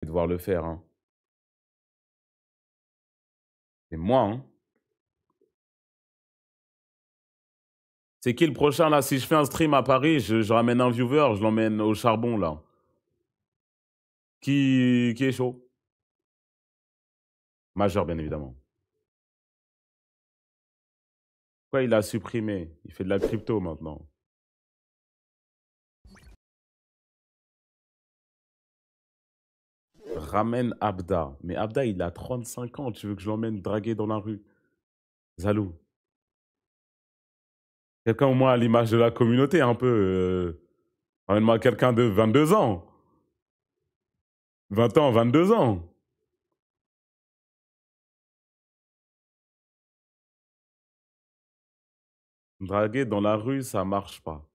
devoir le faire, hein. C'est moi, hein. C'est qui le prochain, là? Si je fais un stream à Paris, je ramène un viewer, je l'emmène au charbon, là. Qui est chaud? Majeur, bien évidemment. Pourquoi il a supprimé? Il fait de la crypto, maintenant. Ramène Abda. Mais Abda, il a 35 ans. Tu veux que je l'emmène draguer dans la rue? Zalou. Quelqu'un au moins à l'image de la communauté, un peu. Ramène-moi quelqu'un de 22 ans. 20 ans, 22 ans. Draguer dans la rue, ça marche pas.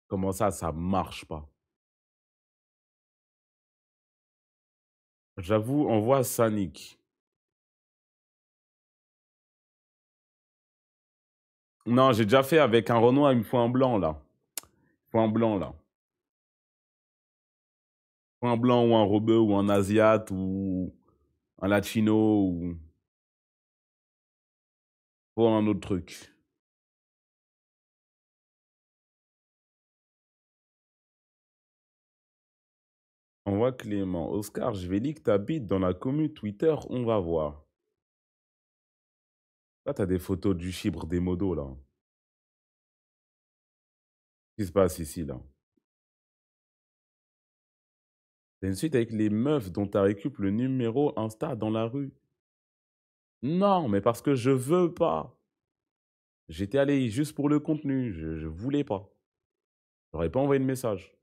Comment ça marche pas? J'avoue, on voit Sanic. Non, j'ai déjà fait avec un Renoir, il me faut un blanc, là. Il faut un blanc, là. Il faut un blanc ou un rebeu ou un asiate ou un latino ou... Ou un autre truc. On voit Clément. Oscar, je vais lire que t'habites dans la commune Twitter, on va voir. Là, t'as des photos du chibre des modos, là. Qu'est-ce qui se passe ici, là? T'as une suite avec les meufs dont t'as récup le numéro Insta dans la rue. Non, mais parce que je veux pas. J'étais allé juste pour le contenu, je voulais pas. J'aurais pas envoyé de message.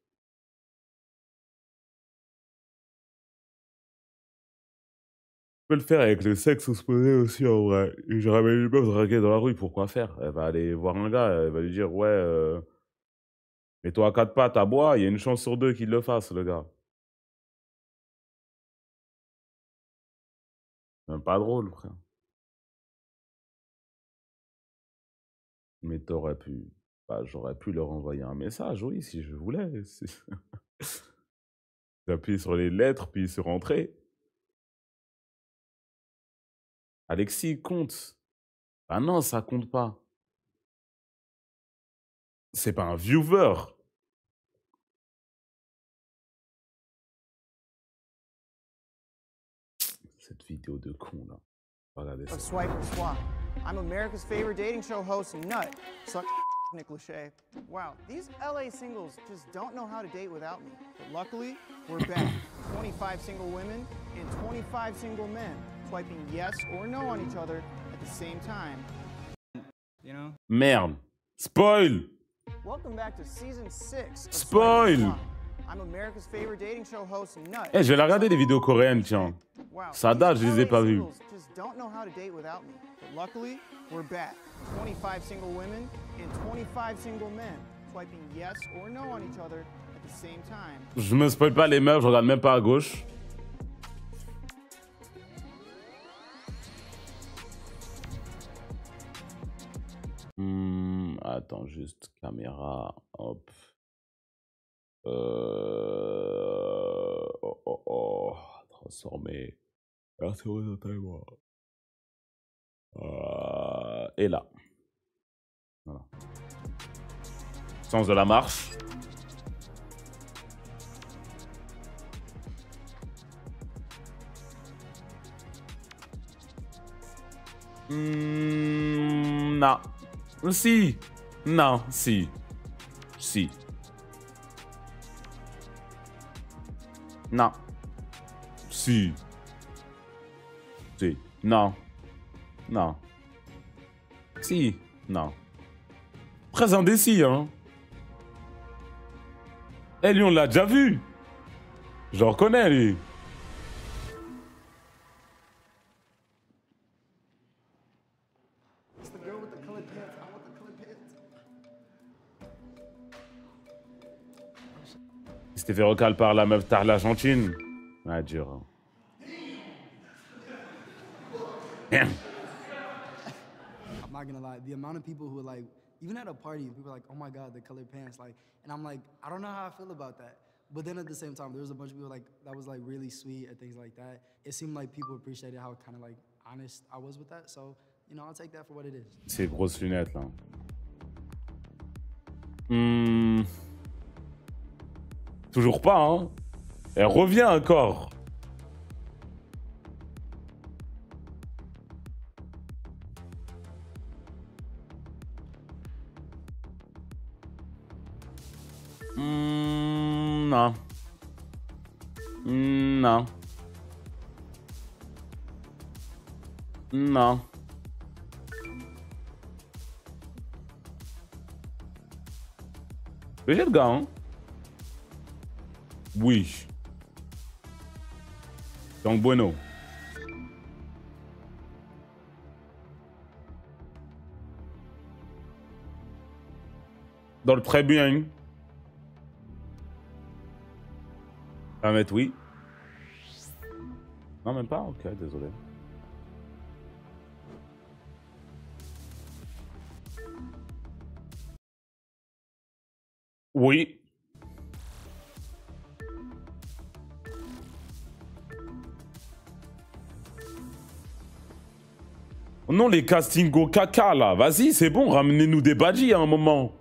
Je peux le faire avec le sexe exposé aussi, en vrai. Et je ramène une meuf draguée dans la rue, pourquoi faire? Elle va aller voir un gars, elle va lui dire, ouais, mets-toi à quatre pattes à bois, il y a une chance sur deux qu'il le fasse, le gars. Même pas drôle, frère. Mais t'aurais pu... Bah, j'aurais pu leur envoyer un message, oui, si je voulais. J'appuie sur les lettres, puis sur entrée. Alexis compte. Ah non, ça compte pas. C'est pas un viewer. Cette vidéo de con, là. Regardez ça. Swipe or swap. I'm America's favorite dating show host, Nut. Suck Nick Lachey. Wow, these LA singles just don't know how to date without me. But luckily, we're back. 25 single women and 25 single men swiping yes or no on each other at the same time. You know? Merde. Spoil. Welcome back to season 6. Spoil. I'm America's favorite dating show host, Nut. Eh, je vais la regarder les vidéos coréennes, tiens. Ça date, je les ai pas vues. Just don't know how to date without me. But luckily, we're back. 25 single women and 25 single men swiping yes or no on each other at the same time. Je me spoil pas les meufs, je regarde même pas à gauche. Attends, juste caméra, hop. Transformer. Et là. Voilà. Sens de la marche. Non. Si. Non, si. Si. Non. Si. Si. Non. Non. Si. Non. Très indécis, hein. Eh, lui, on l'a déjà vu. Je le reconnais, lui. Il s'était fait recal par la meuf tard l'Argentine. Ouais, dur. Hein. I'm not gonna lie, the amount of people who are like, even at a party, people are like, oh my God, the colored pants. Like, and I'm like, I don't know how I feel about that. But then at the same time, there was a bunch of people like, that was like really sweet and things like that. It seemed like people appreciated how kind of like honest I was with that. So, you know, I'll take that for what it is. Ces grosses lunettes là. Toujours pas, hein. Elle revient encore. Non. Non. Non. J'ai le gars, hein. Oui. Donc, bueno. Dans le très bien. Ça va mettre oui. Non, même pas? Ok, désolé. Oui. Non, les castings au caca, là. Vas-y, c'est bon, ramenez-nous des badges à un moment.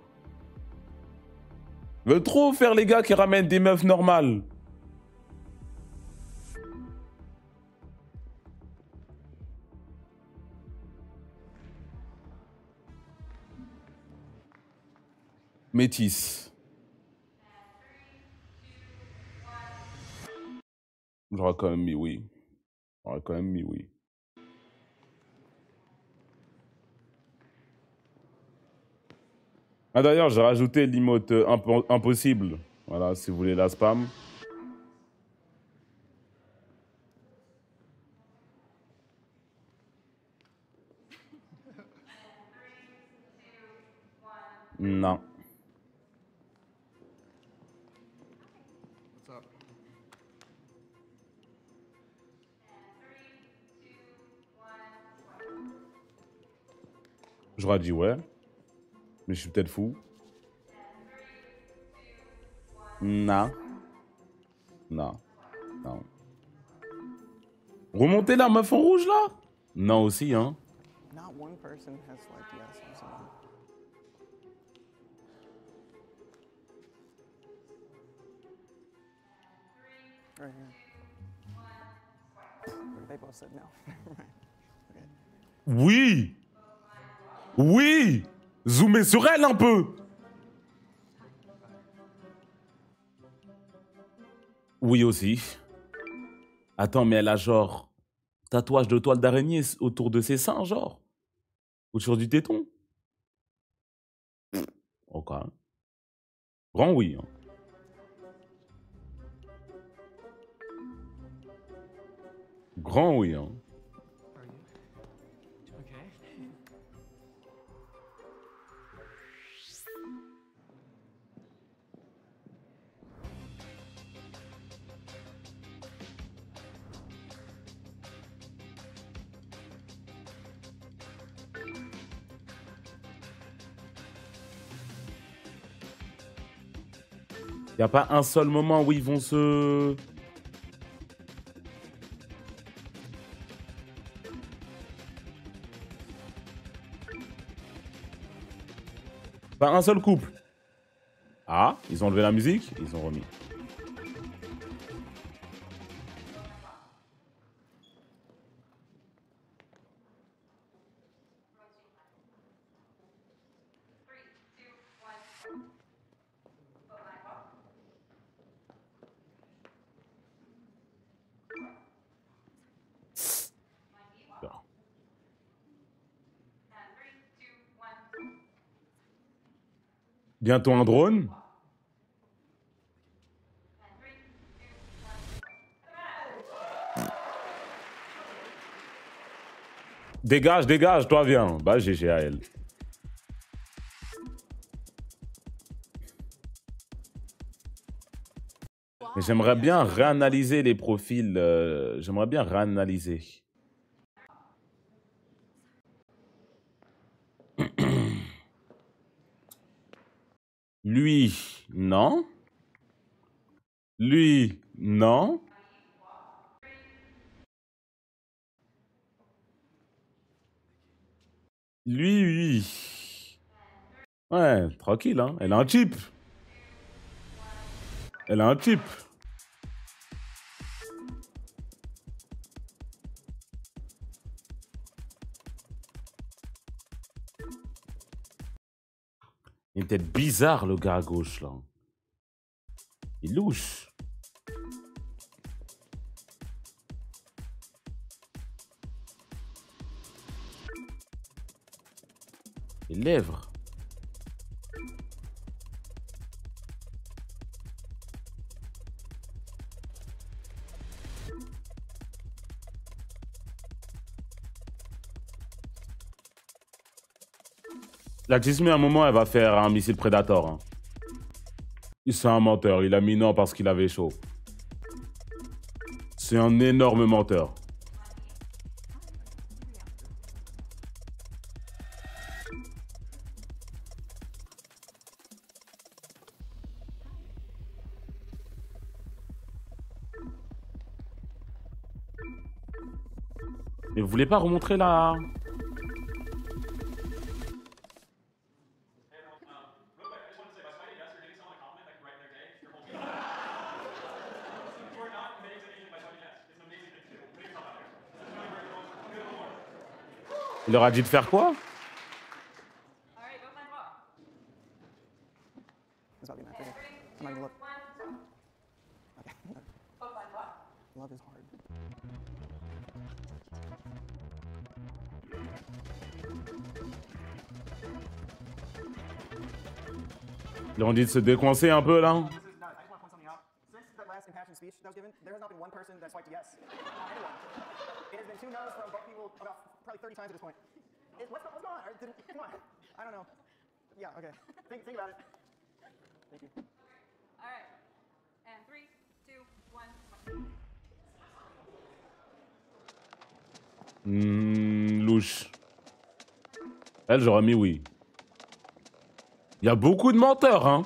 Ils veulent trop faire les gars qui ramènent des meufs normales. Métis. J'aurais quand même mis oui. J'aurais quand même mis oui. Ah d'ailleurs, j'ai rajouté l'emote impossible. Voilà, si vous voulez la spam. Non. What's up? J'aurais dit ouais. Mais je suis peut-être fou. Non. Non. Non. Remontez la meuf en rouge là? Non aussi, hein. Not one person has liked yes on someone. Right here. They both said no. Okay. Oui. Oui. Zoomez sur elle un peu. Oui aussi. Attends, mais elle a genre tatouage de toile d'araignée autour de ses seins, genre. Ou sur du téton. Ok. Grand oui. Hein. Grand oui. Hein. Il n'y a pas un seul moment où ils vont se... Pas un seul couple. Ah, ils ont enlevé la musique, ils ont remis. Bientôt un drone. Dégage, dégage, toi viens. Bah GG à elle. Mais j'aimerais bien réanalyser les profils. J'aimerais bien réanalyser. Lui, non. Lui, non. Lui, oui. Ouais, tranquille, hein. Elle a un chip. Elle a un chip. Il a une tête bizarre, le gars à gauche, là. Il est louche. Les lèvres. La Tismi, à un moment, elle va faire un missile Predator. Hein. C'est un menteur. Il a mis non parce qu'il avait chaud. C'est un énorme menteur. Mais vous voulez pas remontrer la... Il leur a dit de faire quoi? It's about to be mad. I'm not even look. Okay. Love is hard. Ils leur ont dit de se décoincer un peu, là. This is nuts. I just want to point something out. Since that last impassioned speech that was given, there has not been one person that swiped yes. Not anyone. It has been 2 no's from both people about probably 30 times at this point. What's going on? Come on. I don't know. Yeah, okay. Think about it. Thank you. All right. And 3, 2, 1. Louche. Elle, j'aurais mis oui. Il y a beaucoup de menteurs, hein.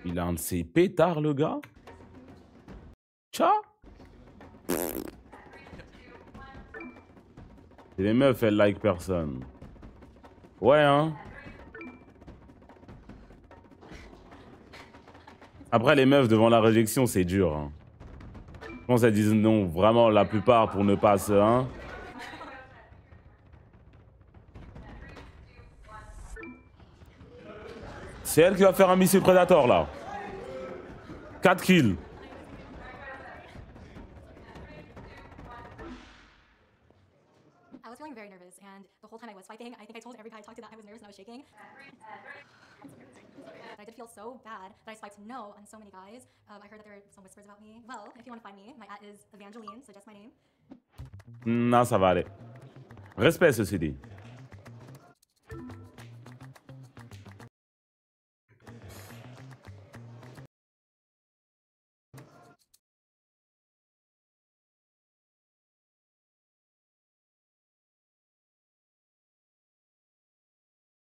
Il a un de ses pétards, le gars. Tcha. Et les meufs, elles like personne. Ouais, hein. Après, les meufs, devant la réjection, c'est dur. Hein. Je pense qu'elles disent non, vraiment, la plupart, pour ne pas se... Hein. C'est elle qui va faire un missile Predator, là. 4 kills. I was feeling very nervous, and the whole time I was swiping, I think I told every guy I talked to that I was nervous and I was shaking. I did feel so bad that I swiped no on so many guys. I heard that there were some whispers about me. Well, if you want to find me, my @ is Evangeline, so just my name. Non, ça va aller. Respect, ceci dit.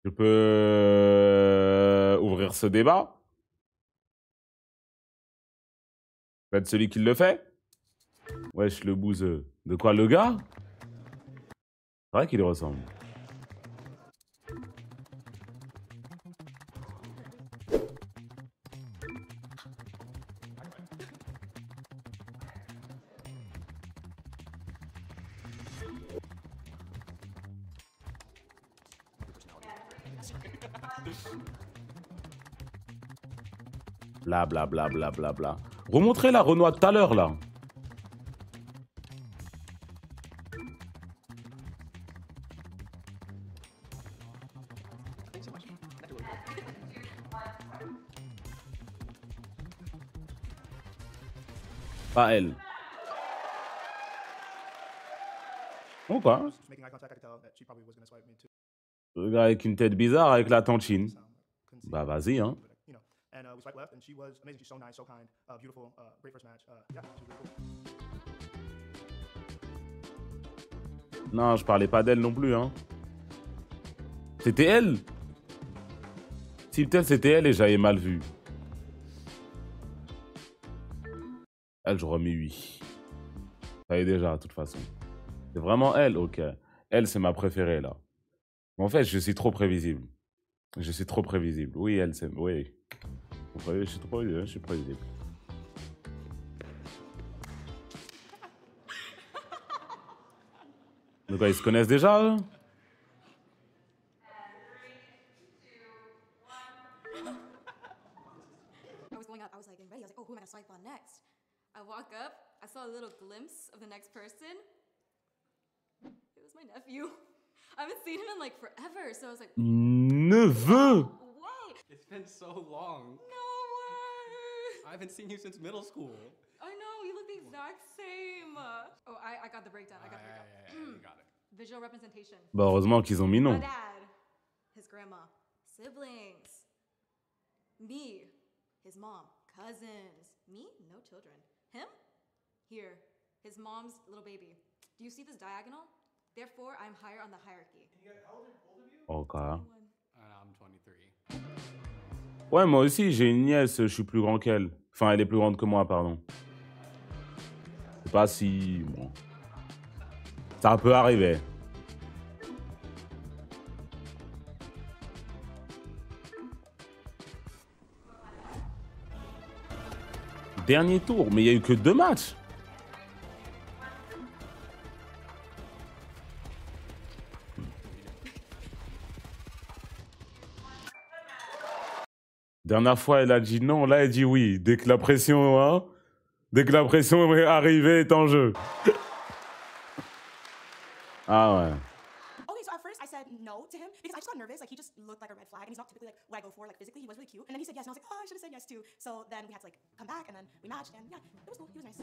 Je peux ouvrir ce débat. Peut-être celui qui le fait. Wesh, le bouseux. De quoi, le gars? C'est vrai qu'il lui ressemble. Bla bla bla bla bla bla. Remontrez la Renoir de tout à l'heure là. Pas elle. Oh, Pourquoi? Just making eye contact, I could tell that she probably was gonna swipe me too. Le gars avec une tête bizarre, avec la tantine. Couldn't see Bah, it, vas-y, hein. but, you know. And we swiped left, and she was amazing. She's so nice, so kind, beautiful, great first match. Yeah, she was really cool. Non, je parlais pas d'elle non plus, hein. C'était elle. Si peut-être c'était elle et j'avais mal vu. Elle, j'aurais mis 8. Ça y est déjà, de toute façon. C'est vraiment elle, ok. Elle, c'est ma préférée, là. Mais en fait, je suis trop prévisible. Je suis trop prévisible. Oui, elle, c'est... Oui. Je suis prévisible. Donc, ils se connaissent déjà, eux? I was going up, I was like getting ready. I was like, oh, who am I gonna swipe on next? I walk up, I saw a little glimpse of the next person. It was my nephew. I haven't seen him in like forever, so I was like, Neveu! what? It's been so long. No way! I haven't seen you since middle school. I know, you look the exact same. Oh, I got the breakdown. I got the breakdown. You got it. Visual representation. Bah, heureusement qu'ils ont mis My non. dad, his grandma, siblings, me, his mom, cousins, me, no children. Him, here, his mom's little baby. Do you see this diagonal? Therefore, I'm higher on the hierarchy. Ok. I'm 23. Ouais, moi aussi, j'ai une nièce, je suis plus grand qu'elle. Enfin, elle est plus grande que moi, pardon. C'est pas si... Bon. Ça peut arriver. Dernier tour, mais il n'y a eu que 2 matchs. Dernière fois, elle a dit non, là, elle dit oui. Dès que la pression, hein, dès que la pression est arrivée, est en jeu. Ah ouais. Okay, so at first I said no to him because I just got nervous. Like, he just looked like a red flag, and he's not typically like what I go for. Like, physically, he was really cute. And then he said yes, and I was like, oh, I should have said yes too. So then we had to like come back, and then we matched, and yeah, it was cool. He was nice.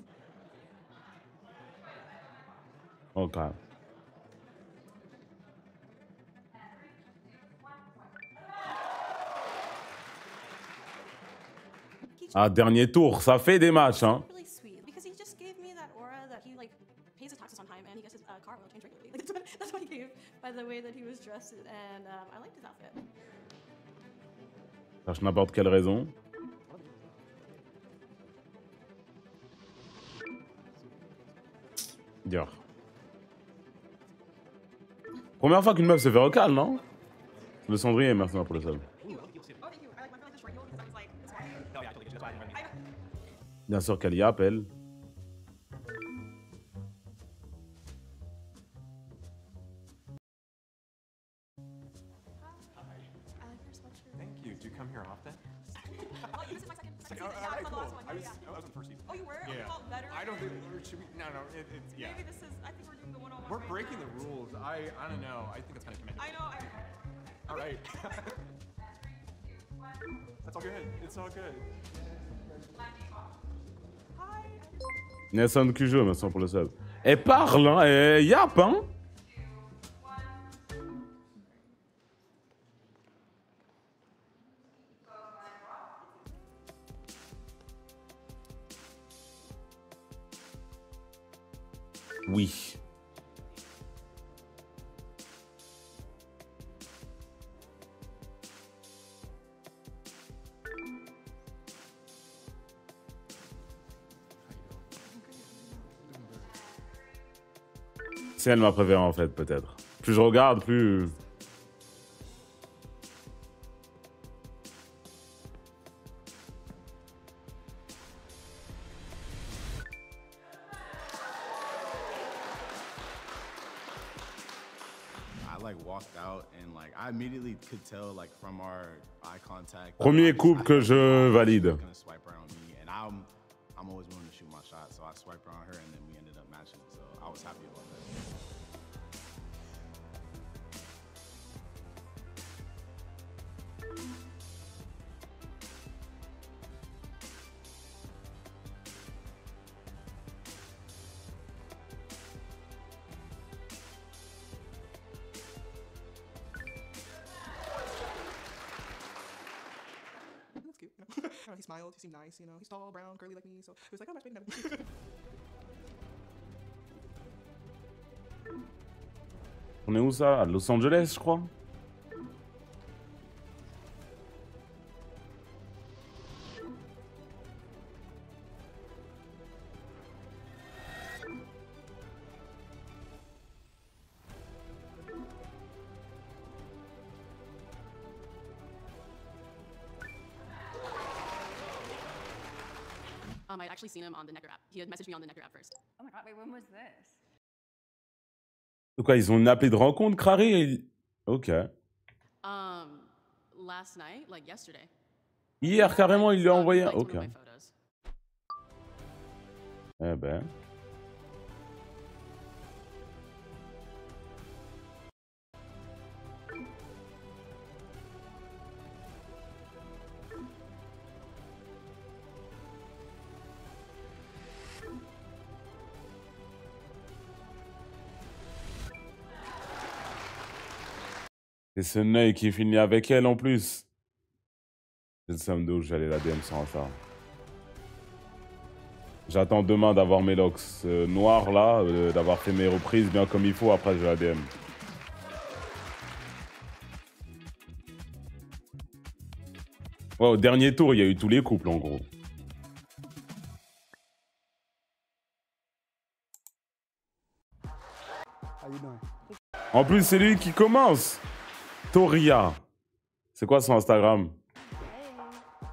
Ok. Ah, dernier tour, ça fait des matchs, hein. Really sweet because he just gave me that aura that he like pays his taxes on time and he gets his car oil changed regularly. Like, that's what he gave by the way that he was dressed, and I liked his outfit. Cherche n'importe quelle raison. Dire. Première fois qu'une meuf se fait recal, non? Le cendrier, merci pour le sub. Oh, thank you. I like the short. You always like it's like. Oh yeah, I totally get you. That's why I didn't run me. Bien sûr qu'elle y appelle. Thank you. Do you come here often? Oh, this is my second season. Oh, Yeah, okay, I'm the cool. last one. I was Yeah. on the first season. Oh, you were? Yeah. You felt better? I don't think. Or should we? No, no. It's yeah. Maybe this is. I think we're doing the one-on-one. We're right breaking now. the rules. I don't know. I think it's kind of committed. I know. All right. That's all good. It's all good. Hi. Nelson Cujo, merci pour le sub. Elle parle, hein, elle yappe, hein. Oui. C'est elle ma préférée en fait, peut-être. Plus je regarde, plus... I like walked out and like I immediately could tell like from our eye contact. Premier couple que je valide. Gonna swipe around me, and I'm always willing to shoot my shot, so I swiped around her, and then we ended up matching. So I was happy about that. know, he smiled. He seemed nice. You know, he's tall, brown, curly like me. So he was like, oh, matchmaking, matchmaking. On est où ça? À Los Angeles, je crois. I'd actually seen him on the Nectar app. He had messaged me on the Nectar app first. Oh my god, wait, when was this? De quoi, ils ont une appli de rencontre, Crary et... Ok. Last night, like yesterday. Hier, carrément, il lui a envoyé un... Liked one Ok. of my photos. Eh ben... Et ce Ney qui finit avec elle en plus. C'est le samedi où j'allais la DM sans ça. J'attends demain d'avoir mes locks noirs là, d'avoir fait mes reprises bien comme il faut, après je la DM. Ouais, au dernier tour, il y a eu tous les couples en gros. How you doing? En plus, c'est lui qui commence. Toria. C'est quoi son Instagram?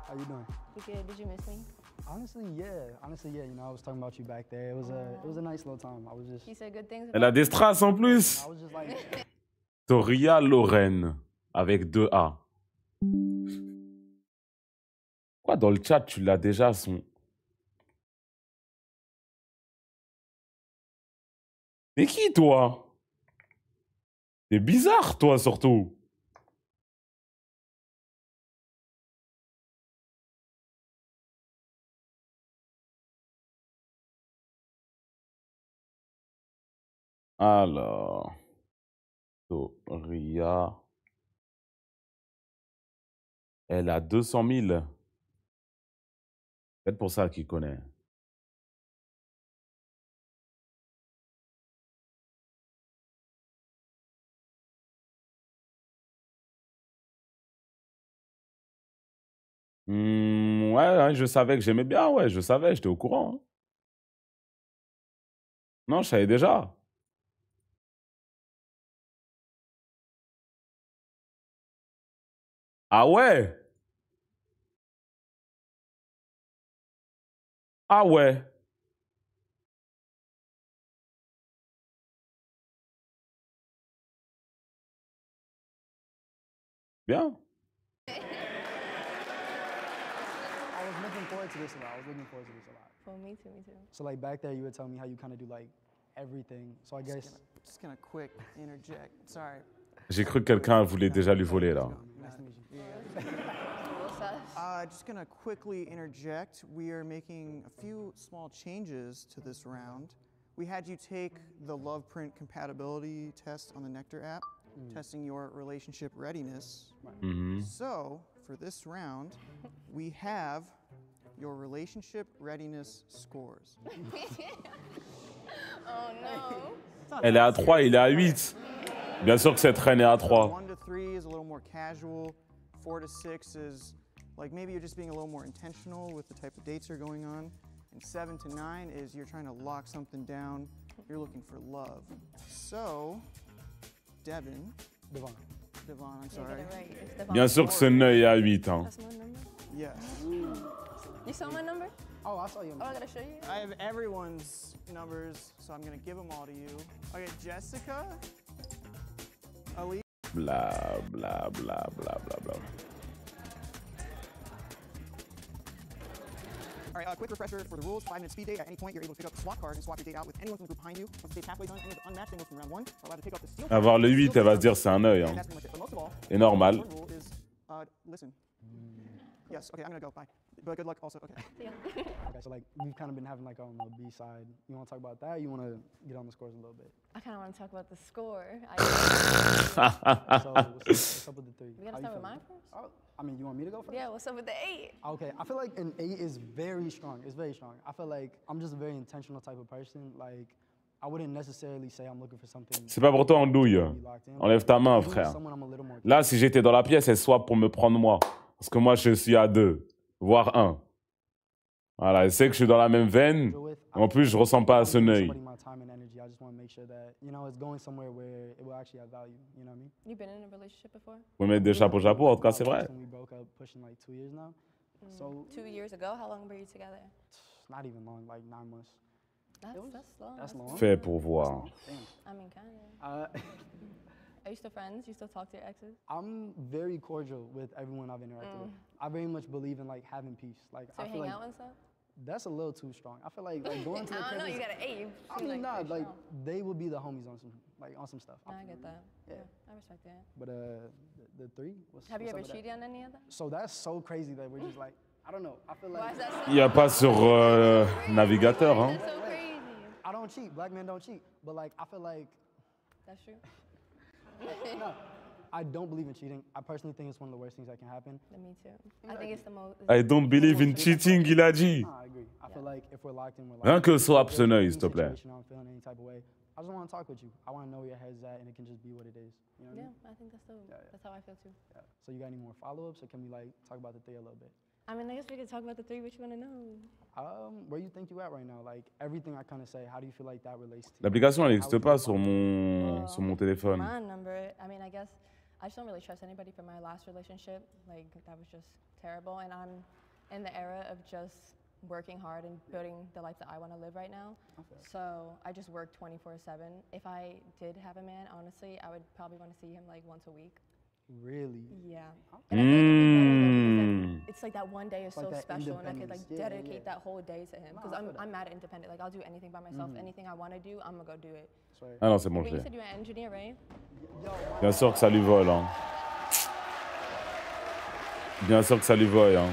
How you doing? Good. Did you miss me? Honestly, yeah. You know, I was talking about you back there. It was a nice little time. I was just, She said good things Elle a des strass en plus. I was just like, Toria Lorraine. Avec 2 A. Quoi, dans le chat, tu l'as déjà son... T'es qui, toi? T'es bizarre, toi, surtout. Alors... Toria... Elle a 200 000. Peut-être pour ça qu'il connaît. Ouais, je savais que j'aimais bien, ouais, je savais, j'étais au courant. Hein. Non, je savais déjà. Ah ouais? Ah ouais? Bien. I was looking forward to this a lot. for me too, me too. So like back there, you were telling me how you kind of do like everything. So I guess. Just gonna quick interject. Sorry. J'ai cru que quelqu'un voulait déjà lui voler, là. Nice to meet you. Just gonna quickly interject. We are making a few small changes to this round. We had you take the Loveprint compatibility test on the Nectar app, testing your relationship readiness. So, for this round, we have your relationship readiness scores. Oh no. Elle est à 3, il est à 8. Bien sûr que cette reine est à 3. 1 to 3 is a little more casual. 4 to 6 is like maybe you're just being a little more intentional with the type of dates you're going on. And 7 to 9 is you're trying to lock something down. You're looking for love. So, Devon, Devon, I'm You sorry. get it right. It's Devon. Bien sûr que ce nœud est à 8. Hein. That's my number. Yes. You saw my number? Oh, I saw you. Oh, I gotta show you. I have everyone's numbers, so I'm gonna give them all to you. Okay, Jessica, Ali. Bla, bla, bla, bla, bla, bla. All right, quick refresher for the rules. 5-minute speed date. At any point, you're able to pick up the swap card and swap your date out with anyone from the group behind you. Once the date's halfway done, anyone that's unmatched, they move from round 1. Are allowed to pick up the steal card. Avoir le 8, elle va se dire c'est un œil. And Hein. that's pretty much it. But most of all, Et normal. one rule is, listen. Yes, okay, I'm gonna go. Bye. but good luck also. Okay. Okay, so like we've kind of been having like on the B side. You want to talk about that? Or you want to get on the scores a little bit? I kind of want to talk about the score. So what's up with the 3? We gotta How you start with feeling? mine first? Oh, I mean, you want me to go first? Yeah, what's up with the 8? Okay, I feel like an 8 is very strong. It's very strong. I feel like I'm just a very intentional type of person. Like, I wouldn't necessarily say I'm looking for something. C'est pas pour toi, Andouille. Enlève ta main, Doing frère. someone I'm a little more Là, si j'étais dans la pièce, elle soit pour me prendre moi. Parce que moi, je suis à 2, voire 1. Voilà, elle sait que je suis dans la même veine. En plus, je ressens pas à ce œil. somebody my time and energy. I just want to make sure that, you know, it's going somewhere where it will actually have value. You know what I mean? You been in a relationship before? Vous mettre des chapeaux, en tout cas, c'est vrai. We broke up pushing like 2 years now. So 2 years ago? How long were you together? not even long, like 9 months. That's long. That's long. Fait pour voir. Damn. I mean, kind of. Are you still friends? You still talk to your exes? I'm very cordial with everyone I've interacted with. I very much believe in like having peace. Like So I you feel hang like out and stuff? that's a little too strong. I feel like going to the I don't know, crib you is- got an 8. You I seem mean, nah, pretty like strong. they would be the homies on some stuff. No, I get that. Yeah. I respect that. But the 3. Have you what's ever up with that? cheated on any of them? So that's so crazy that we're just like, I don't know. I feel Why like is that so Il n'y a pas sur navigateur, hein. That's so crazy. I don't cheat. Black men don't cheat. But like I feel like That's true. no, I don't believe in cheating. I personally think it's one of the worst things that can happen. Me too. I think it's the most. I don't believe in cheating, il a dit. I agree. I feel like if we're locked in, we're locked Rien in. que swap If ce there's œil, any s'il te plaît. situation I'm feeling any type of way, I just want to talk with you. I want to know where your head's at, and it can just be what it is. You know what I Yeah, mean? I think that's how I feel too. Yeah. So you got any more follow-ups, or can we like talk about the 3 a little bit? I mean, I guess we could talk about the 3. What you want to know? Where you think you at right now? Like everything I kind of say, how do you feel like that relates to? L'application, elle How n'existe would pas you sur define mon téléphone. My number. I mean, I guess I just don't really trust anybody from my last relationship. Like that was just terrible, and I'm in the era of just working hard and building the life that I want to live right now. So I just work 24/7. If I did have a man, honestly, I would probably want to see him like once a week. Really? Yeah. And I feel like it'd be better though, Mm. because, like, it's like that one day is Like so that special, and I could like independence. Yeah, dedicate yeah. that whole day to him. No, Because I feel that. I'm mad at independent. Like I'll do anything by myself. Anything I want to do, I'm gonna go do it. That's right. Ah non, c'est bon, But je you l'ai. said you're an engineer, right? Bien sûr que ça lui vole, hein. Bien sûr que ça lui vole, hein.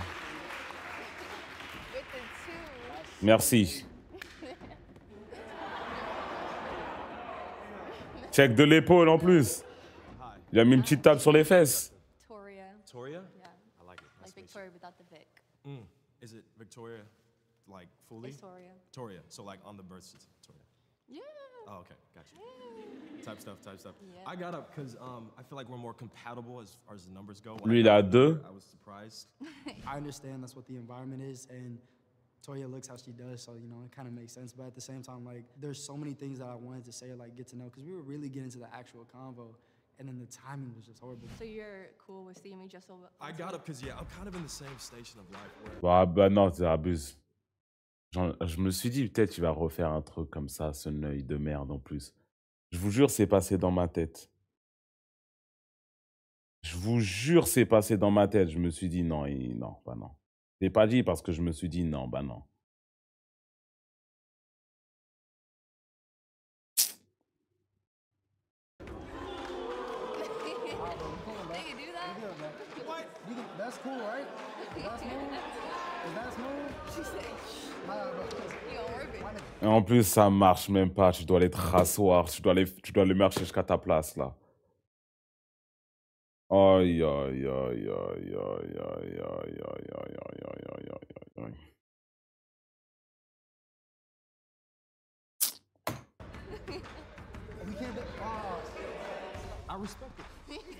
With the 2. Merci. Check de l'épaule en plus. Il a mis une petite tape sur les fesses. Victoria. Victoria? Yeah. I like it. Like Victoria without the Vic. Is it Victoria, like fully? Victoria. Victoria. So like on the birth certificate. Victoria. Yeah. Oh, okay, gotcha. Type stuff. Yeah. I got up because I feel like we're more compatible as far as the numbers go. When Lui, I il a got 2. I was surprised. I understand that's what the environment is, and Toya looks how she does, so you know it kind of makes sense. But at the same time, like there's so many things that I wanted to say or like get to know because we were really getting to the actual convo, and then the timing was just horrible. So you're cool with seeing me just so. I got up because I'm kind of in the same station of life where Bah non, tu abuses. Je me suis dit, peut-être il va refaire un truc comme ça, ce œil de merde en plus. Je vous jure, c'est passé dans ma tête. Je vous jure, c'est passé dans ma tête. Je me suis dit, non, non, bah non. Je l'ai pas dit parce que je me suis dit, non, bah non. They can do that? That's cool, right? That's smooth. Is that smooth? She said, you gonna work it. Et en plus, ça marche même pas. Tu dois aller te rasseoir. Tu dois aller marcher jusqu'à ta place, là. Aïe, aïe, aïe, aïe, aïe, aïe, aïe, aïe, aïe, aïe, aïe, aïe, aïe, aïe. We can't. I respect it.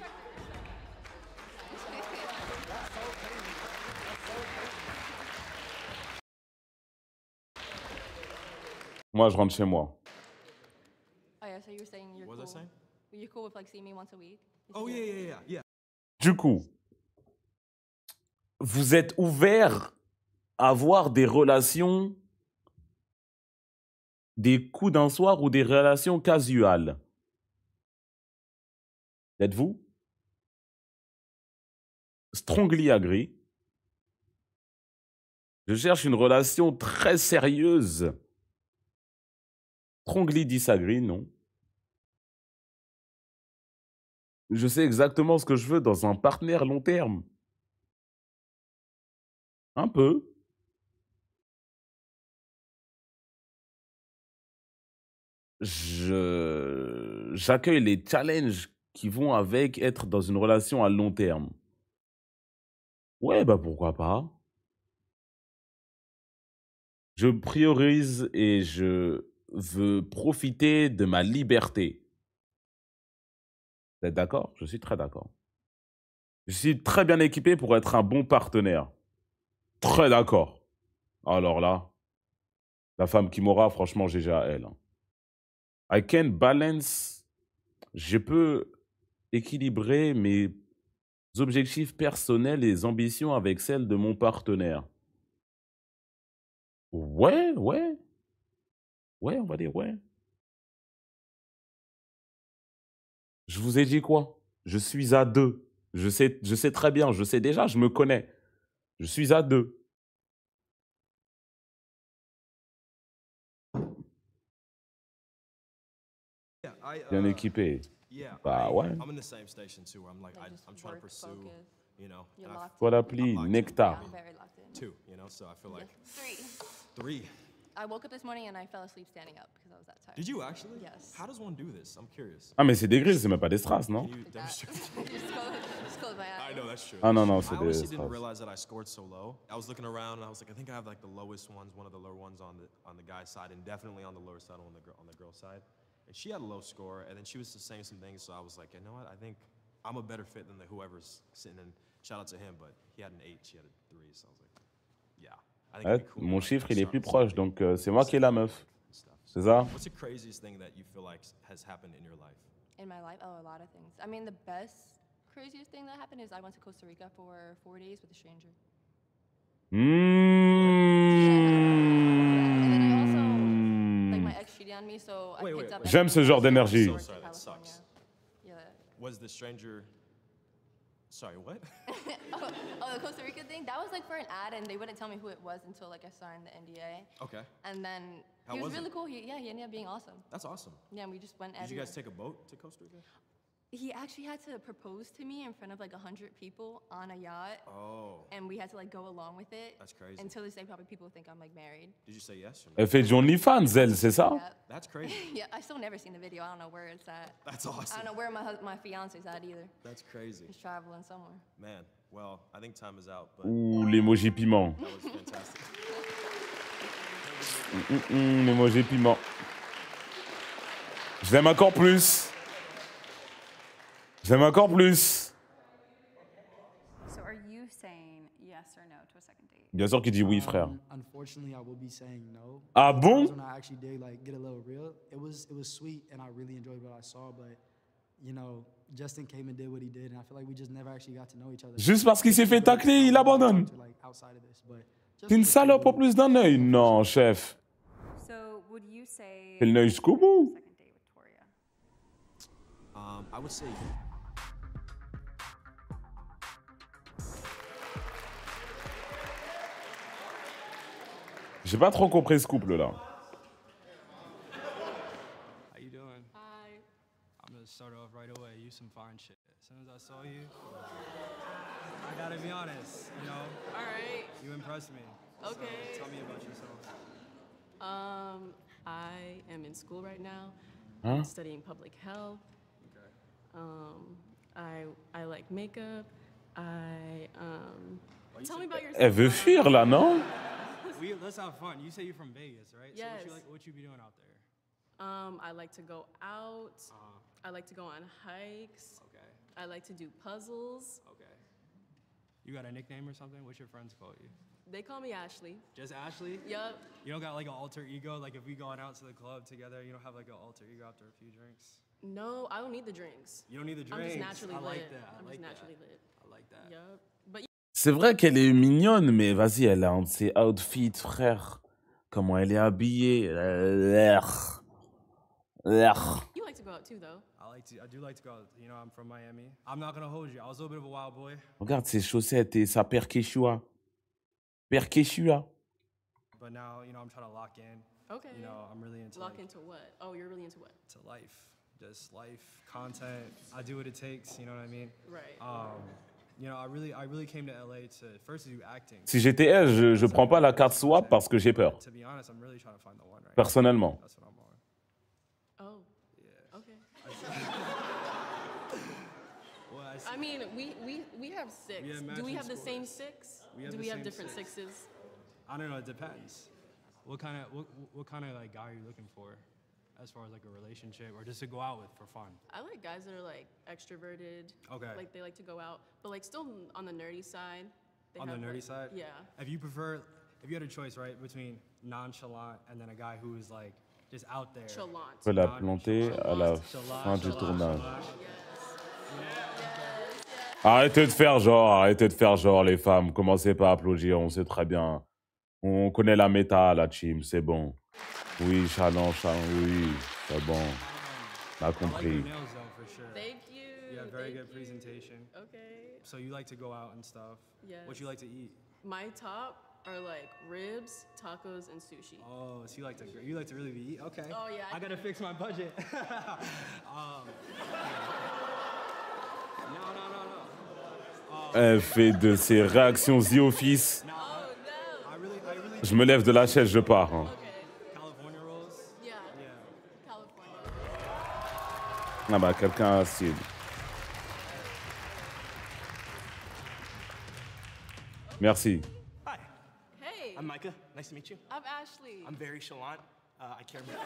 Moi, je rentre chez moi. Oh yeah, so you were saying you're What was I cool. saying? You're cool with like seeing me once a week? You Oh said yeah. Du coup, vous êtes ouvert à avoir des relations, des coups d'un soir ou des relations casuales? Êtes-vous? Strongly agree. Je cherche une relation très sérieuse. Strongly disagree, non. Je sais exactement ce que je veux dans un partenaire long terme. Un peu. J'accueille les challenges qui vont avec être dans une relation à long terme. Ouais, bah pourquoi pas. Je priorise et je veux profiter de ma liberté. Vous êtes d'accord? Je suis très d'accord. Je suis très bien équipé pour être un bon partenaire. Très d'accord. Alors là, la femme qui m'aura, franchement, GG à elle. I can balance. Je peux équilibrer mes objectifs personnels et ambitions avec celles de mon partenaire. Ouais, ouais. Ouais, on va dire ouais. Je vous ai dit quoi? Je suis à 2. Je sais très bien, je sais déjà, je me connais. Je suis à 2. Yeah, Bien équipé. yeah, Bah ouais. I'm in the same station too, where I'm like, Like, just I'm trying to work, pursue, focus. you know, You're and I locked Toi in. l'appli, locked in. Nectar. I'm very locked in. two, you know, so I feel like Three. three. I woke up this morning and I fell asleep standing up because I was that tired. Did you actually? Yes. How does one do this? I'm curious. Ah, mais c'est des grilles, c'est même pas des strass, non? Can you Like that. demonstrate? Just close my eyes. I know that's true. Ah non, non, I c'est des honestly didn't strass. realize that I scored so low. I was looking around and I was like, I think I have like the lowest ones, one of the lower ones on the guy's side, and definitely on the lower side on the girl's side. And she had a low score, and then she was just saying some things, so I was like, you know what? I think I'm a better fit than whoever's sitting in. Shout out to him, but he had an 8, she had a 3, so I was like, yeah. I think Ouais, it'd be cool mon to, like, chiffre, il est start plus with proche, something donc c'est moi qui ai la meuf. and stuff. C'est ça? What's the craziest thing that you feel like has happened in your life? In my life, oh, a lot of things. I mean, the best, craziest thing that happened is I went to Costa Rica for 4 days with a stranger. And then I also, like, my ex cheated on me, so I picked up. J'aime ce genre d'énergie. So sorry, that sucks. Yeah. Was the stranger... Sorry, what? Oh, the Costa Rica thing? That was like for an ad, and they wouldn't tell me who it was until like I signed the NDA. Okay. And then How he was was it? really cool. He ended up being awesome. That's awesome. Yeah, and we just went. Did you guys everywhere. take a boat to Costa Rica? He actually had to propose to me in front of like 100 people on a yacht, Oh, and we had to like go along with it. that's crazy. Until this day, probably people think I'm like married. Did you say yes or no? Elle fait du OnlyFans, elle, c'est ça? Yeah. That's crazy. Yeah, I still never seen the video. I don't know where it's at. That's I awesome. don't know where my fiance's at either. That's crazy. He's traveling somewhere. Man, well, I think time is out, but Ouh, l'emoji piment. that was fantastic. L'emoji piment. Je l'aime encore plus. Je l'aime encore plus. So are you saying yes or no to a second date? Bien sûr qu'il dit oui, frère. Unfortunately, I will be saying no. Ah bon? When I actually did like get a little real, it was sweet and I really enjoyed what I saw, but you know, Justin came and did what he did, and I feel like we just never actually got to know each other. Juste parce qu'il s'est fait tacler, il abandonne. Like, outside of this, but just T'es une for the salope people en plus d'un œil. Non, chef. So would you say Fais le nœud jusqu'au bout. second date with Toria? I would say J'ai pas trop compris ce couple-là. How you doing? Hi. I'm gonna start off right away. You some fine shit. As soon as I saw you, I gotta be honest. You know, All right. you impressed me. Okay. So tell me about yourself. I am in school right now, Hein? studying public health. Okay. I like makeup. Tell me about yourself. Elle veut fuir là, non? Let's have fun. You say you're from Vegas, right? So Yes. what you be doing out there? I like to go out. I like to go on hikes. Okay. I like to do puzzles. Okay. You got a nickname or something? What's your friends call you? They call me Ashley. Just Ashley? Yup. You don't got like an alter ego? Like if we going out to the club together, you don't have like an alter ego after a few drinks? No, I don't need the drinks. You don't need the I'm drinks. just naturally I lit. like that. I I'm like just that. naturally lit. I like that. Yup. But C'est vrai qu'elle est mignonne, mais vas-y, elle a un de ses outfits, frère. Comment elle est habillée. L'air. you like to go out too, though. I do like to go out. You know, I'm from Miami. I'm not gonna hold you. I was a little bit of a wild boy. Regarde ses chaussettes et sa paire Quechua. Paire Quechua. But now, you know, I'm trying to lock in. Okay. You know, I'm really into Lock like, into what? Oh, you're really into what? to life. Just life, content. I do what it takes, you know what I mean? Right. You know, I really came to LA to first do acting. Si j'étais elle, je prends pas la carte swap parce que j'ai peur. To be honest, I'm really trying to find the one right Personnellement. now. That's what I'm on. Oh. Yeah. Okay. Well, I mean, we have six. We have Do we matching have the same scores. six? We have Do the we have same different six. sixes? I don't know. It depends. What kind of like guy are you looking for, as far as like a relationship or just to go out with for fun? I like guys that are like extroverted. Okay. Like they like to go out, but like still on the nerdy side. They On the have, nerdy like- side? Yeah. If you had a choice, right, between nonchalant and then a guy who is like just out there. Chalant. On peut la planter à la fin du tournage. Arrêtez de faire genre, les femmes. Commencez pas à applaudir, on sait très bien. On connaît la méta, la team, c'est bon. Oui, chalant, oui, c'est bon. On a I like your compris. nails though, for sure. Thank you. You have very thank good you. presentation. Okay. So you like to go out and stuff. Yes. What you like to eat? My top are like ribs, tacos, and sushi. Oh, so you like to really be eat? Okay. Oh, yeah, I gotta fix my budget. No. Elle fait de ses réactions The Office. I really. Je me lève de la chaise, je pars. hein. California rolls. Yeah. Yeah. California. Ah bah, quelqu'un a style. Merci. Hi, Hey. I'm Micah. Nice to meet you. I'm Ashley. I'm very chalant. I care about.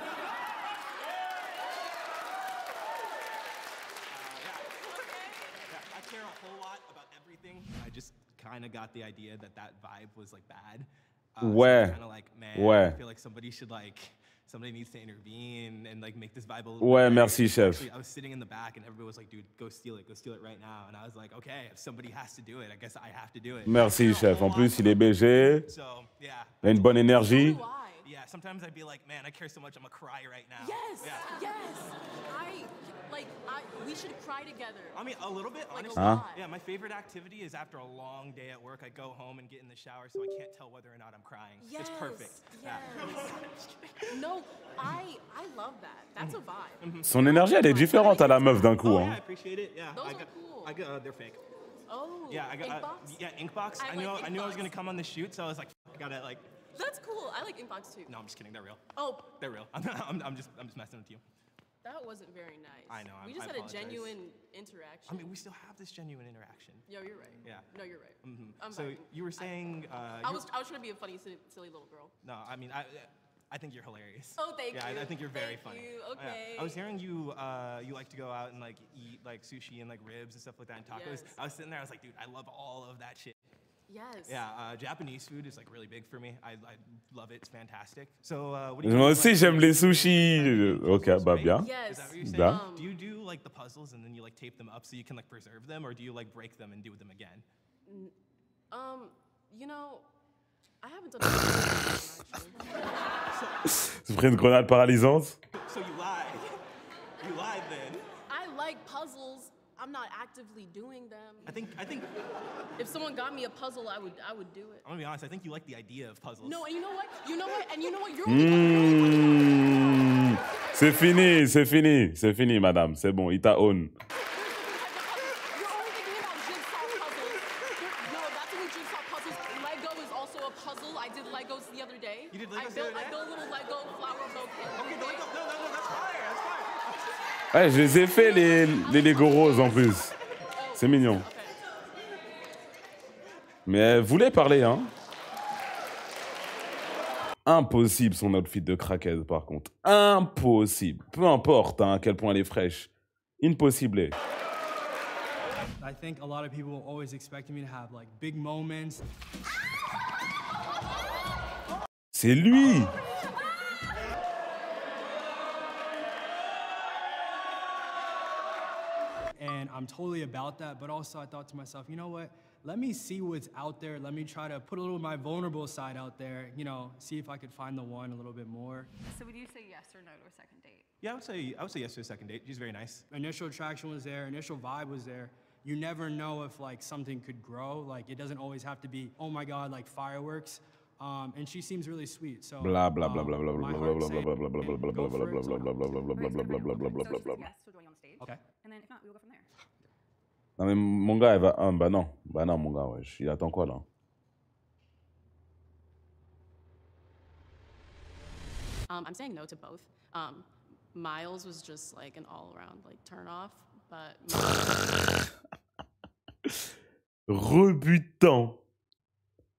I care a whole lot about everything. I just kind of got the idea that vibe was like bad. Ouais. Kind of like, man, Ouais. I feel like somebody needs to intervene and like make this vibe a little Ouais, bit better. merci, chef. Actually, I was sitting in the back and everybody was like, dude, go steal it right now. And I was like, okay, if somebody has to do it, I guess I have to do it. Merci, chef. En plus, il est BG. So, yeah. Il a une bonne énergie. Yeah, sometimes I'd be like, man, I care so much, I'm gonna cry right now. Yes. Yeah. Yes. We should cry together. I mean, a little bit, Like a honestly. lot. Yeah, my favorite activity is after a long day at work, I go home and get in the shower so I can't tell whether or not I'm crying. Yes. It's perfect. Yes. No, I love that. That's a vibe. Son énergie, elle est différente à la meuf d'un coup. Oh, hein. yeah, I appreciate it. Yeah, Those I are got, cool. I got, they're fake. Oh. Yeah, I got, Inkbox? yeah, Inkbox. I I knew like I was Inkbox. gonna come on the shoot, so I was like, I gotta like. That's cool. I like Inkbox too. No, I'm just kidding. They're real. Oh, They're real. I'm just messing with you. that wasn't very nice. I know, We I just had a apologize. genuine interaction. I mean, we still have this genuine interaction. Yo, you're right. Yeah. No, you're right. I'm So vibing. you were saying. I was trying to be a funny, silly little girl. No, I mean, I think you're hilarious. Oh, thank yeah, you. I think you're very Thank funny. you. Yeah. Okay. I was hearing you like to go out and like eat like sushi and like ribs and stuff like that and tacos. Yes. I was sitting there, I was like, dude, I love all of that shit. Yes. Yeah, Japanese food is like really big for me. I love it. It's fantastic. So what do you Moi think of, aussi, like, j'aime les sushis. Ok, bah bien. Is that what you're saying? Bien. Do you do like the puzzles and then you like tape them up so you can like preserve them, or do you like break them and do them again? You know, I haven't done actually. Tu pris une grenade paralysante? So you lied. You lied then. I like puzzles. I'm not actively doing them. I think If someone got me a puzzle, I would do it. I'm gonna be honest, I think you like the idea of puzzles. No, and you know what? And you know what? You're Mmh. C'est fini, madame. C'est bon, il t'a own. You're only thinking about jigsaw puzzles. No, that's when we jigsaw puzzles. Lego is also a puzzle. I did Legos the other day. You did Legos the other day? I built a little Lego flower bouquet. Okay, the Lego. No, that's fire. That's fire. Ouais, je les ai fait les Lego roses en plus. C'est mignon. Mais elle voulait parler, hein. Impossible son outfit de craquette, par contre. Impossible. Peu importe hein, à quel point elle est fraîche. Impossible. I think a lot of people always expected me to have like big moments. C'est lui. And I'm totally about that, but also I thought to myself, you know what? Let me see what's out there. Let me try to put a little of my vulnerable side out there, you know, see if I could find the one a little bit more. So would you say yes or no to a second date? Yeah, I would say yes to a second date. She's very nice. Initial attraction was there, initial vibe was there. You never know if like something could grow. Like it doesn't always have to be, oh my God, like fireworks. And she seems really sweet. So Blah blah blah blah blah blah my blah heart blah said, blah blah blah blah blah go blah for it, so blah blah blah blah blah blah blah blah blah blah blah blah blah. Yes, we're going on the stage. Okay. And then if not, we will go from there. Non, mais mon gars, elle va. Ah, bah non. Bah non, mon gars, ouais. Il attend quoi, là? I'm saying no to both. Miles was just like an all-around like turn off, but Rebutant.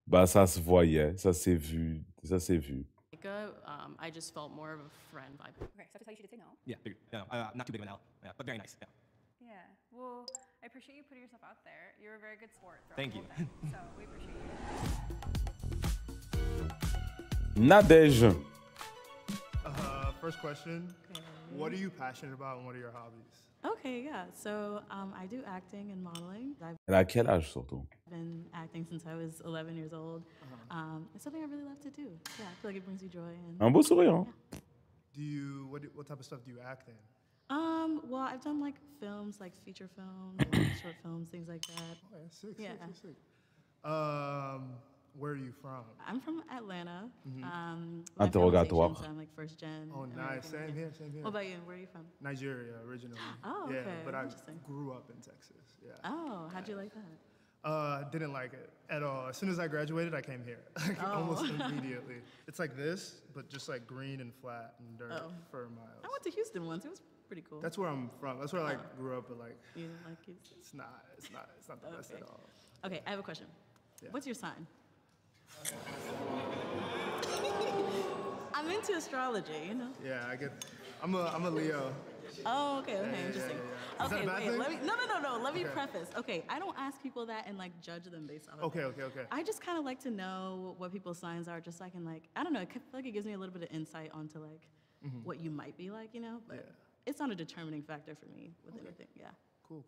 Bah, ça se voyait. Ça s'est vu. Ça s'est vu. Micah, I just felt more of a friend vibe. Okay, so I have to tell you she did say no. Yeah, not too big of an L. Yeah, but very nice. Yeah. Yeah. Well, I appreciate you putting yourself out there. You're a very good sport. Thank you. So we appreciate you. Nadège. First question. What are you passionate about and what are your hobbies? Okay, yeah. So I do acting and modeling. I've Elle a quel âge, surtout? been acting since I was 11 years old. It's something I really love to do. Yeah, I feel like it brings you joy. And Un beau sourire, hein? What type of stuff do you act in? Well, I've done like films, like feature films, or short films, things like that. Oh, yeah, sick, Yeah. sick. Where are you from? I'm from Atlanta. Mhm. My Interrogatoire. family's Asian, so I'm like first gen. Oh, nice. American Same Indian. here, same here. What about you? Where are you from? Nigeria, originally. Oh, Yeah, okay, but I interesting. grew up in Texas. Yeah. Oh, how'd you like that? Didn't like it at all. As soon as I graduated, I came here. Like, Oh. almost immediately. It's like this, but just like green and flat and dirt Oh. for miles. I went to Houston once. It was pretty cool. That's where I'm from. That's where I like grew up, but like You didn't like Houston? it's not the best at all. Okay, I have a question. Yeah. What's your sign? I'm into astrology, you know. Yeah, I'm a Leo. Oh, okay, Yeah, yeah, interesting. yeah. Is that Okay, a bad wait, thing? let me no. Let me Okay. preface. Okay, I don't ask people that and like judge them based off of Okay, that. okay. I just kind of like to know what people's signs are, just so I can like, I don't know, I feel like it gives me a little bit of insight onto like Mhm. what you might be like, you know. But Yeah. it's not a determining factor for me with anything. Yeah. Cool.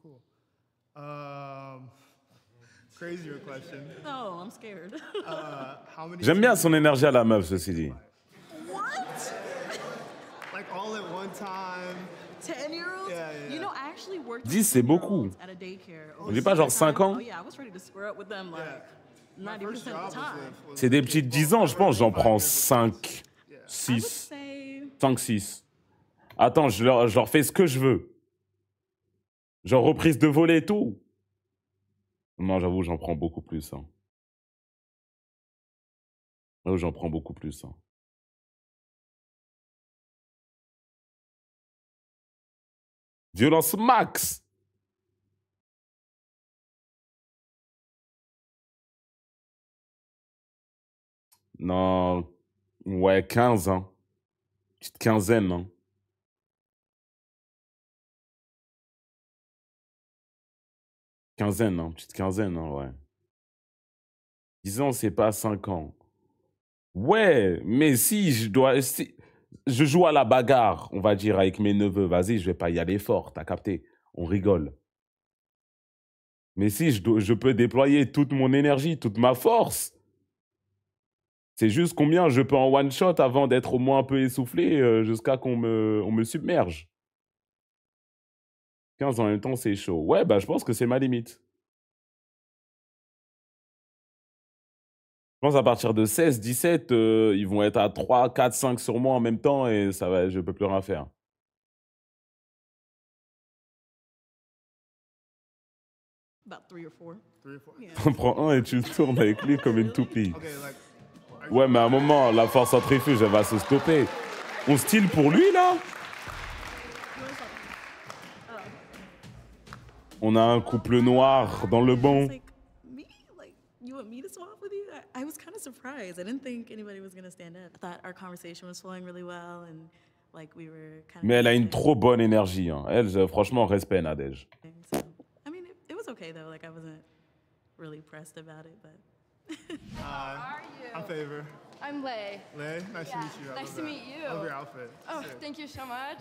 Crazier question. Oh, I'm scared. How many? J'aime bien son énergie à la meuf, ceci dit. What? Like all at one time. 10-year-olds? Yeah, yeah, You know, I actually worked 10, with c'est beaucoup. 10-year-olds at a daycare. On dit pas genre 5 ans? Oh yeah, I was ready to square up with them like 90% of the time. C'est des petites 10 ans, je pense, j'en prends 5, I would 6, say 5, 6. Attends, je leur fais ce que je veux. Genre reprise de volet et tout. Non, j'avoue, j'en prends beaucoup plus. Hein. J'avoue, j'en prends beaucoup plus. Hein. Violence max. Non, ouais, 15 ans. Petite quinzaine, hein. Quinzaine, hein. Petite quinzaine, hein, ouais. 10 ans, c'est pas 5 ans. Ouais, mais si je dois... Si, je joue à la bagarre, on va dire, avec mes neveux. Vas-y, je vais pas y aller fort, t'as capté? On rigole. Mais si, je peux déployer toute mon énergie, toute ma force. C'est juste combien je peux en one-shot avant d'être au moins un peu essoufflé jusqu'à qu'on on me submerge. 15 en même temps, c'est chaud. Ouais, bah je pense que c'est ma limite. Je pense à partir de 16, 17, ils vont être à 3, 4, 5 sur moi en même temps et ça va, je peux plus rien faire. about 3 or 4. 3 or 4. Yeah. On prend un et tu le tournes avec lui comme une toupie. Okay, like. Ouais, mais à un moment, la force centrifuge, elle va se stopper. On style pour lui, là? On a un couple noir dans le banc. Like, me? Like, you want me to swap with you? I was kind of surprised. I didn't think anybody was going to stand up. I thought our conversation was flowing really well and like we were kind of... Mais elle a une trop bonne énergie. Hein. Elle, franchement, respect, Nadège. So, I mean, it was okay though. Like, I wasn't really pressed about it, but... Hi. I'm Favor. I'm Lay. Lay, nice to meet you. I Nice love to that. meet you. I love your outfit. Oh, Sick. thank you so much.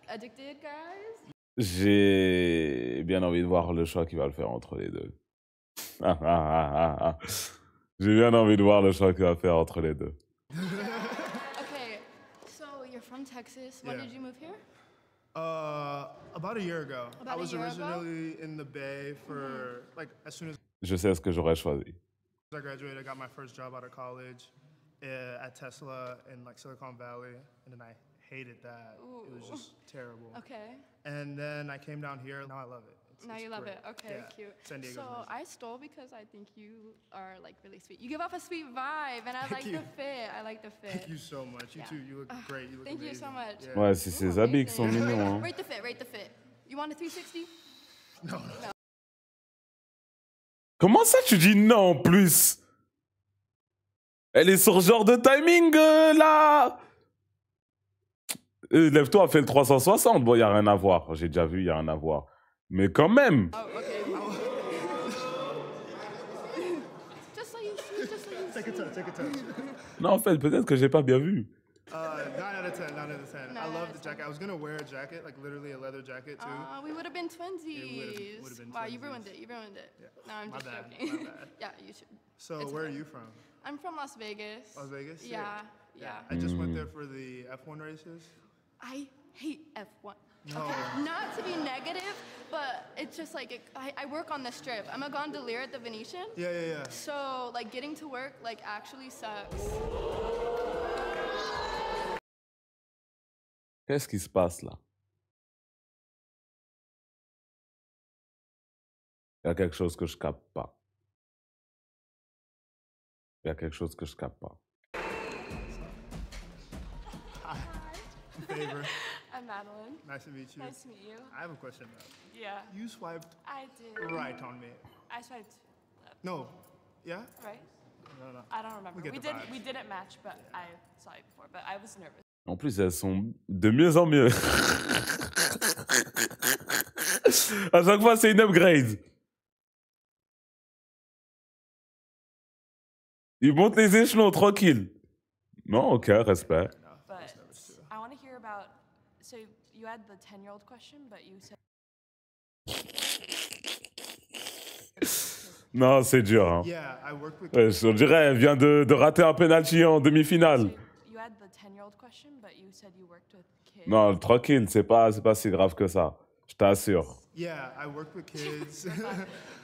Addicted, guys? J'ai bien envie de voir le choix qu'il va le faire entre les deux. J'ai bien envie de voir le choix qu'il va faire entre les deux. Okay, so you're from Texas. When Yeah. did you move here? About a year ago. About I a was year ago? originally in the Bay for like as soon as Je sais ce que j'aurais choisi. I graduated, I got my first job out of college at Tesla in like Silicon Valley, and then I hated that. It was just terrible. Okay. And then I came down here. Now I love it. Now you love great. it. Okay, Yeah, cute. San Diego's So amazing. I stole because I think you are like really sweet. You give off a sweet vibe, and I like you. the fit. I like the fit. Thank you so much. You Yeah. too. You look great. You look Thank you amazing. so much. Yeah. Ouais, c'est ses habits qui sont mignons. Hein. Rate the fit. Rate the fit. You want a 360? No. Comment ça tu dis non en plus? Elle est sur ce genre de timing là. Lève-toi, fais le 360. Bon, il n'y a rien à voir. J'ai déjà vu, il n'y a rien à voir. Mais quand même. Oh, okay. Just so you see. Take a touch. Take a touch. Non, en fait, peut-être que j'ai pas bien vu. 9 out of 10. 9 out of 10. I love the jacket. I was gonna wear a jacket, like literally a leather jacket too. We would have been twinsies. It would've been Wow, you twinsies. ruined it. You ruined it. Yeah. No, I'm My just bad, joking. my bad. Yeah, you should. So It's where are okay. you from? I'm from Las Vegas. Las Vegas? Sick. Yeah. I just went there for the F1 races. I hate F1. No. Okay, not to be negative, but it's just like I work on the strip. I'm a gondolier at the Venetian. Yeah. So like getting to work like actually sucks. Qu'est-ce qui se passe là? Il y a quelque chose que je capte pas. Il y a quelque chose que je capte pas. Hi. I'm Favor. I'm Madeline. Nice to meet you. Nice to meet you. I have a question now. Yeah. You swiped I did. right on me. I swiped left. No. Yeah? Right? No. I don't remember. We get the vibes. We didn't match, but I saw you before. But I was nervous. En plus, elles sont de mieux en mieux. À chaque fois, c'est une upgrade. Ils montent les échelons, tranquille. Non, ok, respect. But I want to hear about. So you had the 10-year-old question, but you said. Non, c'est dur. Hein. Yeah, I work with. Ouais, on dirait elle vient de rater un penalty en demi-finale. You had the 10-year-old question, but you said you worked with kids. Non, tranquille, c'est pas si grave que ça. Je t'assure. Yeah, I work with kids.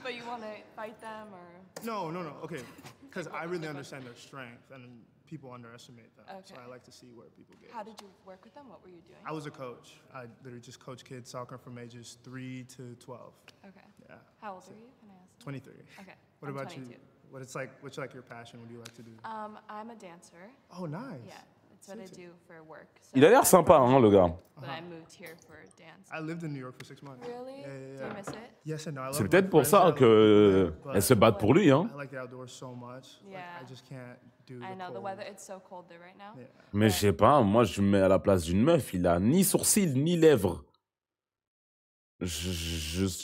But you want to fight them or? No. Okay, because I really understand their strength, and people underestimate them. So Okay. I like to see where people get. How did you work with them? What were you doing? I was a coach. I literally just coach kids soccer from ages 3 to 12. Okay. Yeah. How old are you? Can I ask? 23. Okay. What I'm about 22. you? What's like your passion? What do you like to do? I'm a dancer. Oh, nice. Yeah, that's what I do for work. So Il a l'air I'm sympa, from hein, le New gars. York, But I moved here for dance. I lived in New York for 6 months. Really? Yeah. Do you miss it? Yes and no. I love C'est my peut-être pour friends, ça I love que it, but elles se battent pour lui, hein. I like the outdoors so much. Yeah. Like, I just can't do I the know the cold. weather. It's so cold there right now. Yeah. Mais je sais pas, moi je me mets à la place d'une meuf, il a ni sourcils ni lèvres.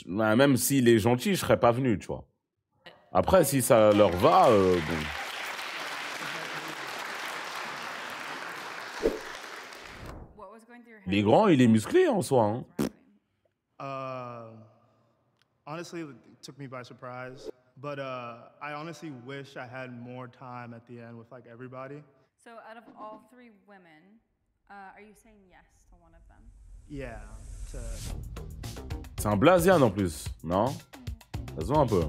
Même s'il est gentil, je serais pas venu, tu vois. Après, si ça leur va, bon. What was going through your head? Il est grand, il est musclé en soi. Hein. Honestly, it took me by surprise. But I honestly wish I had more time at the end with like everybody. So out of all three women, are you saying yes to one of them? Yeah. C'est un Blasian en plus, non? Ça se voit un peu.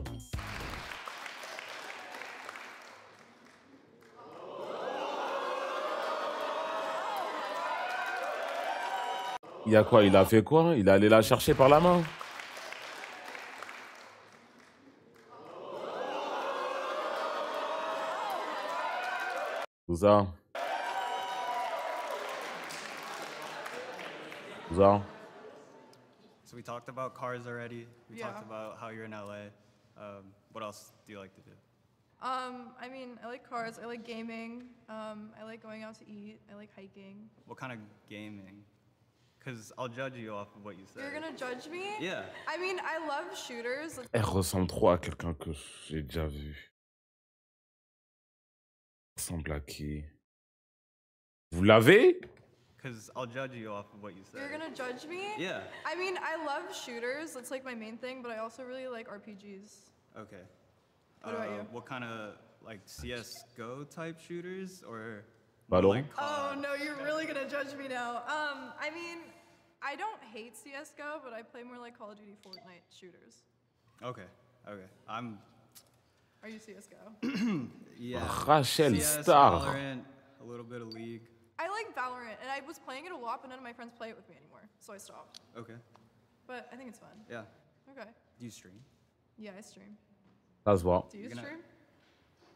Il y a quoi? Il a fait quoi? Il est allé la chercher par la main? Tout ça. Tout ça. So we talked about cars already. We Yeah. talked about how you're in LA. What else do you like to do? I mean, I like cars. I like gaming. I like going out to eat. I like hiking. What kind of gaming? Because I'll judge you off of what you say. You're gonna judge me? Yeah. I mean, I love shooters. Elle ressemble trop à quelqu'un que j'ai déjà vu. Elle ressemble à qui? Vous l'avez? Because I'll judge you off of what you say. You're gonna judge me? Yeah. I mean, I love shooters. That's like my main thing, but I also really like RPGs. Okay. What about you? What kind of like CS:GO type shooters or? Valorant? more like Oh no, you're really gonna judge me now. I mean, I don't hate CS:GO, but I play more like Call of Duty, Fortnite shooters. Okay. Are you CS:GO? Yeah. Rachel CS, Star. Valorant, a little bit of League. I like Valorant, and I was playing it a lot, but none of my friends play it with me anymore, so I stopped. Okay. But I think it's fun. Yeah. Okay. Do you stream? Yeah, I stream. Ça se voit. Do you stream?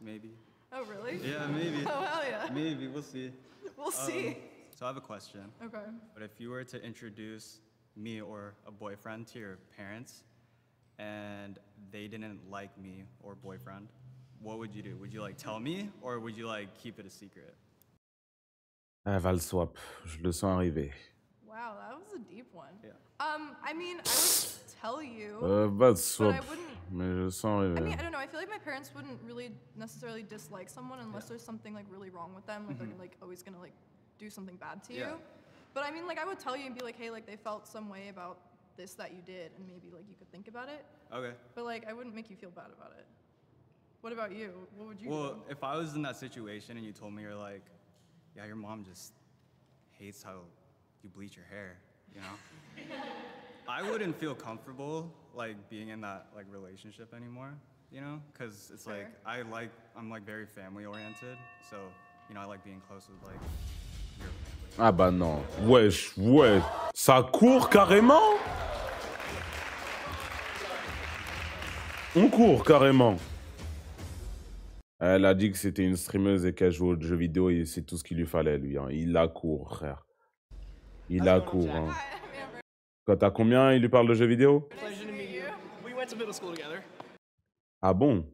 Maybe. Oh, really? Yeah, maybe. Oh, hell yeah. Maybe, we'll see. We'll see. So I have a question. Okay. But if you were to introduce me or a boyfriend to your parents and they didn't like me or boyfriend, what would you do? Would you like tell me or would you like keep it a secret? Elle va le swap. Je le sens arriver. Wow, that was a deep one. Yeah. I mean, I would tell you. Va le but swap. I wouldn't. Mais je le sens I arriver. mean, I don't know. I feel like my parents wouldn't really necessarily dislike someone unless there's something like really wrong with them, like they're like always gonna like do something bad to you. Yeah. But I mean, like I would tell you and be like, hey, like they felt some way about this that you did, and maybe like you could think about it. Okay. But like I wouldn't make you feel bad about it. What about you? What would you Well, do? if I was in that situation and you told me you're like, yeah, your mom just hates how you bleach your hair, you know? I wouldn't feel comfortable like being in that like relationship anymore, you know? Cause it's like, I'm like very family oriented. So, you know, I like being close with like your family. Ah bah non. Wesh, ouais. Ça court carrément. On court carrément. Elle a dit que c'était une streameuse et qu'elle joue aux jeux vidéo et c'est tout ce qu'il lui fallait, lui. Hein. Il la court, frère. Il la court. Hein. Quand t'as combien, il lui parle de jeux vidéo? Pleasure to meet you. We went to middle school together. Ah bon?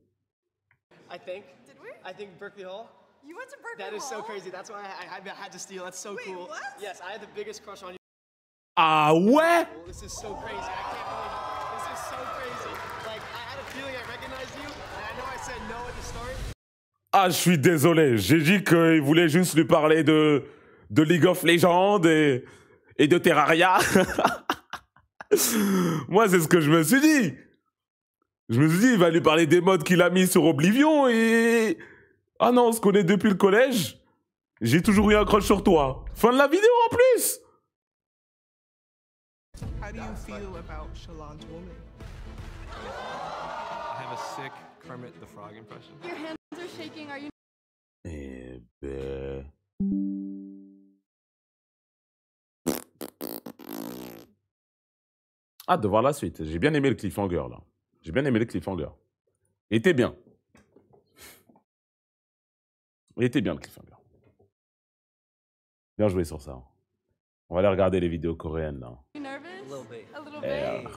I think. Did we? I think Berkeley Hall. You went to Berkeley That is so Hall? crazy. That's why I had to steal. That's so Wait, cool. what? Yes, I had the biggest crush on you. Ah ouais? Well, this is so crazy. I can't believe it. This is so crazy. Like, I had a feeling I recognized you, and I know I said no at the start. Ah, je suis désolé. J'ai dit qu'il voulait juste lui parler de League of Legends et de Terraria. Moi, c'est ce que je me suis dit. Je me suis dit, il va lui parler des mods qu'il a mis sur Oblivion et... Ah non, on se connaît depuis le collège. J'ai toujours eu un crush sur toi. Fin de la vidéo en plus. How do you feel about Shalon's woman? I have a sick Kermit the Frog impression. Your hands are shaking. Are you? Eh ben... Hâte de voir la suite. J'ai bien aimé le cliffhanger, là. J'ai bien aimé le cliffhanger. Il était bien. Il était bien, le cliffhanger. Bien joué sur ça. On va aller regarder les vidéos coréennes, là. You nervous? A little bit. A little Eh, bit.